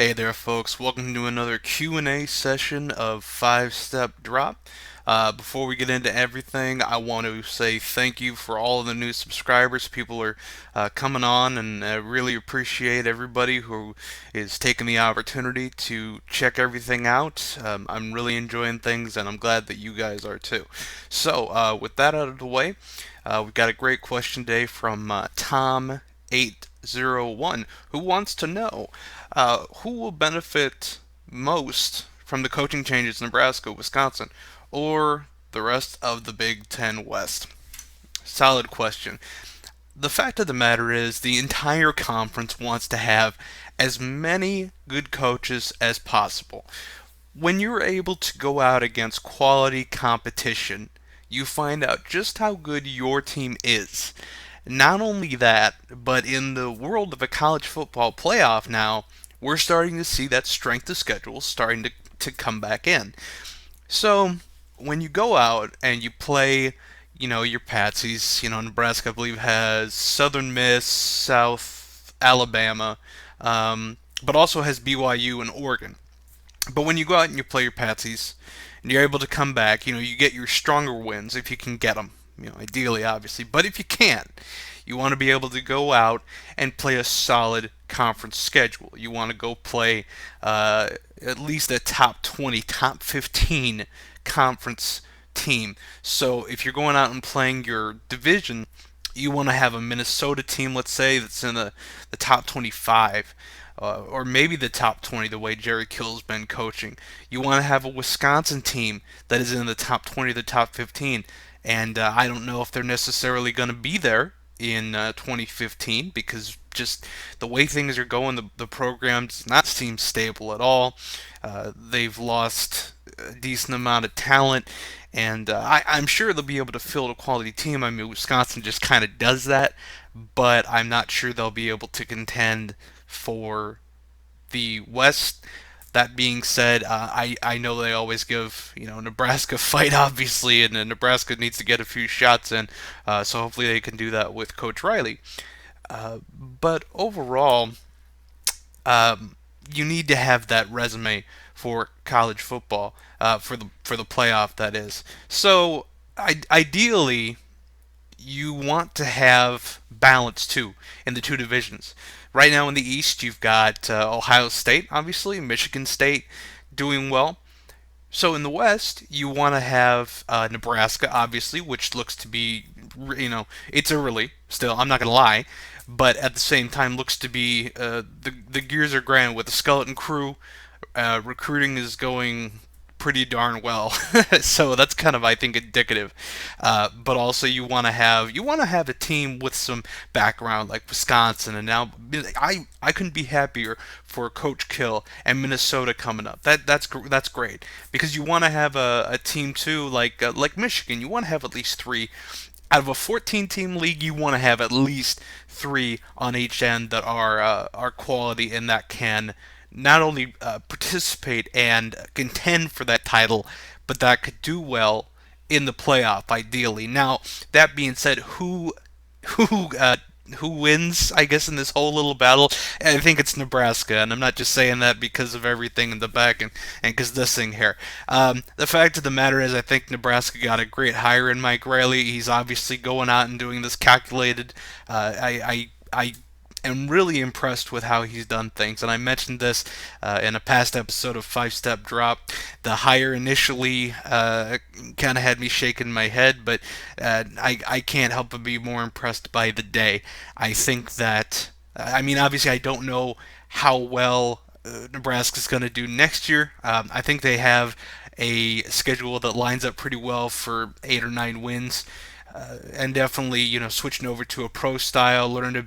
Hey there, folks. Welcome to another Q&A session of Five Step Drop. Before we get into everything, I want to say thank you for all of the new subscribers. People are coming on, and I really appreciate everybody who is taking the opportunity to check everything out. I'm really enjoying things, and I'm glad that you guys are too. So, with that out of the way, we've got a great question today from Tom801, who wants to know who will benefit most from the coaching changes in Nebraska, Wisconsin, or the rest of the Big Ten West? Solid question. The fact of the matter is, the entire conference wants to have as many good coaches as possible. When you're able to go out against quality competition, you find out just how good your team is. Not only that, but in the world of a college football playoff now, we're starting to see that strength of schedule starting to come back in. So when you go out and you play, your patsies, Nebraska, I believe, has Southern Miss, South Alabama, but also has BYU and Oregon. But when you go out and you play your patsies, and you're able to come back, you get your stronger wins if you can get them. Ideally, obviously. But if you can't, you want to be able to go out and play a solid conference schedule. You want to go play at least a top 20, top 15 conference team. So if you're going out and playing your division, you want to have a Minnesota team, let's say, that's in the top 25. Or maybe the top 20, the way Jerry Kill's been coaching. You want to have a Wisconsin team that is in the top 20, the top 15. And I don't know if they're necessarily going to be there in 2015 because just the way things are going, the program does not seem stable at all. They've lost a decent amount of talent, and I'm sure they'll be able to field a quality team. I mean, Wisconsin just kind of does that, but I'm not sure they'll be able to contend for the West. That being said, I know they always give Nebraska a fight, obviously, and Nebraska needs to get a few shots in. So hopefully they can do that with Coach Riley. But overall, you need to have that resume for college football, for the playoff, that is. So ideally, you want to have balance too in the two divisions. Right now in the East, you've got Ohio State, obviously, Michigan State doing well. So in the West, you want to have Nebraska, obviously, which looks to be, it's early still. I'm not gonna lie, but at the same time, looks to be the gears are grand with the skeleton crew. Recruiting is going pretty darn well, so that's kind of, I think, indicative. But also, you want to have a team with some background like Wisconsin, and now I couldn't be happier for Coach Kill and Minnesota coming up. That's great because you want to have a team too like Michigan. You want to have at least three. Out of a 14-team league, you want to have at least three on each end that are quality and that can not only participate and contend for that title, but that could do well in the playoff, ideally. Now, that being said, who who wins, I guess, in this whole little battle? I think it's Nebraska, and I'm not just saying that because of everything in the back and because this thing here. The fact of the matter is, I think Nebraska got a great hire in Mike Riley. He's obviously going out and doing this calculated. I am really impressed with how he's done things. And I mentioned this in a past episode of Five Step Drop. The hire initially kind of had me shaking my head, but I can't help but be more impressed by the day. I think that, I mean, obviously, I don't know how well Nebraska's going to do next year. I think they have a schedule that lines up pretty well for 8 or 9 wins and definitely switching over to a pro style, learn a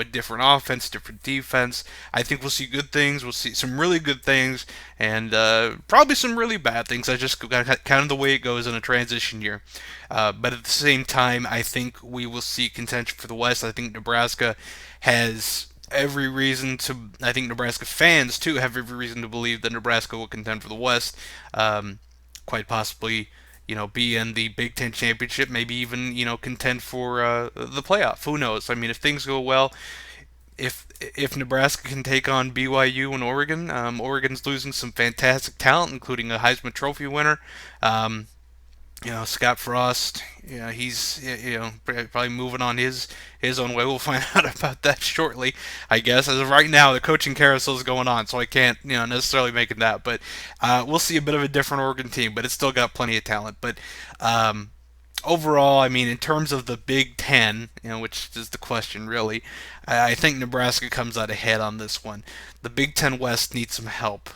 different offense, different defense. I think we'll see good things. We'll see some really good things, and probably some really bad things. I just kind of the way it goes in a transition year. But at the same time, I think we will see contention for the West. I think Nebraska has every reason to. I think Nebraska fans too have every reason to believe that Nebraska will contend for the West. Quite possibly be in the Big Ten championship, maybe even contend for the playoff. Who knows? I mean, if things go well, if Nebraska can take on BYU and Oregon, Oregon's losing some fantastic talent, including a Heisman Trophy winner. Um, Scott Frost, he's probably moving on his own way. We'll find out about that shortly, I guess. As of right now, the coaching carousel is going on, so I can't necessarily make it that. But we'll see a bit of a different Oregon team, but it's still got plenty of talent. But overall, I mean, in terms of the Big Ten, which is the question really, I think Nebraska comes out ahead on this one. The Big Ten West needs some help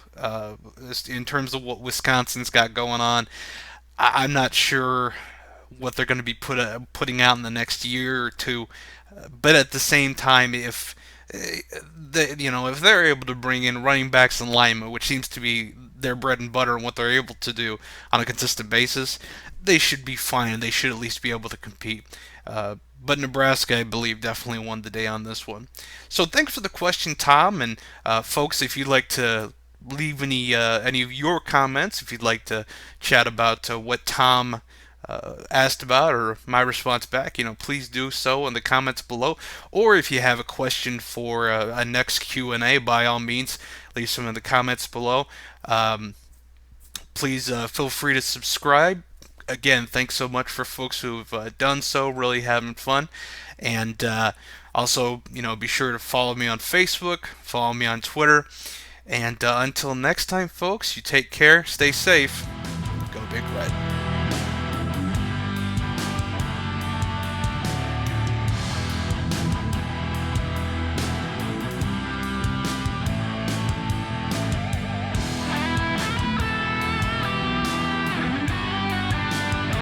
in terms of what Wisconsin's got going on. I'm not sure what they're going to be putting out in the next year or two, but at the same time, if they're able to bring in running backs and linemen, which seems to be their bread and butter and what they're able to do on a consistent basis, they should be fine and they should at least be able to compete. But Nebraska, I believe, definitely won the day on this one. So thanks for the question, Tom. And folks, if you'd like to leave any of your comments, if you'd like to chat about what Tom asked about or my response back, please do so in the comments below. Or if you have a question for a next Q&A, by all means, leave some in the comments below. Please feel free to subscribe. Again, thanks so much for folks who've done so. Really having fun. And also, be sure to follow me on Facebook, follow me on Twitter. And until next time, folks, you take care, stay safe, go Big Red.